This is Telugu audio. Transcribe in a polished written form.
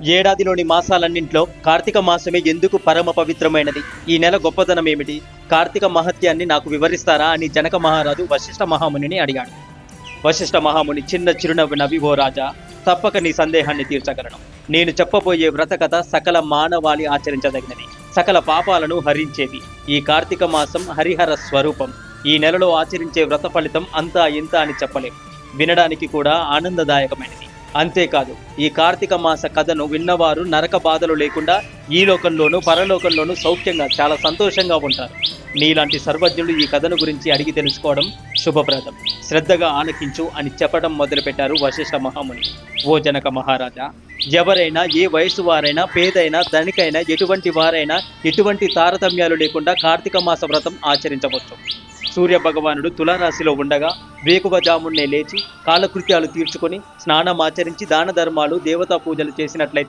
ఏడాదిలోని మాసాలన్నింట్లో కార్తీక మాసమే ఎందుకు పరమ పవిత్రమైనది? ఈ నెల గొప్పదనం ఏమిటి? కార్తీక మహత్యాన్ని నాకు వివరిస్తారా అని జనక మహారాజు వశిష్ఠ మహామునిని అడిగాడు. వశిష్ఠ మహాముని చిన్న చిరునవ్వు నవ్వి, ఓ రాజా, తప్పక నీ సందేహాన్ని తీర్చగలను. నేను చెప్పబోయే వ్రతకథ సకల మానవాళి ఆచరించదగినది, సకల పాపాలను హరించేది. ఈ కార్తీక మాసం హరిహర స్వరూపం. ఈ నెలలో ఆచరించే వ్రత ఫలితం అంతా ఇంత అని చెప్పలేం. వినడానికి కూడా ఆనందదాయకమైనది. అంతేకాదు, ఈ కార్తీక మాస కథను విన్నవారు నరక బాధలు లేకుండా ఈ లోకంలోనూ పరలోకంలోనూ సౌఖ్యంగా చాలా సంతోషంగా ఉంటారు. నీలాంటి సర్వజ్ఞులు ఈ కథను గురించి అడిగి తెలుసుకోవడం శుభప్రదం. శ్రద్ధగా ఆలకించు అని చెప్పడం మొదలుపెట్టారు వశిష్ఠ మహాముని. ఓ జనక మహారాజా, ఎవరైనా, ఏ వయసు వారైనా, పేదైనా ధనికైనా, ఎటువంటి వారైనా ఎటువంటి తారతమ్యాలు లేకుండా కార్తీక మాస వ్రతం ఆచరించవచ్చు. సూర్య భగవానుడు తులారాశిలో ఉండగా వేకువజామున్నే లేచి కాలకృత్యాలు తీర్చుకొని స్నానం ఆచరించి దాన ధర్మాలు దేవతా పూజలు చేసినట్లయితే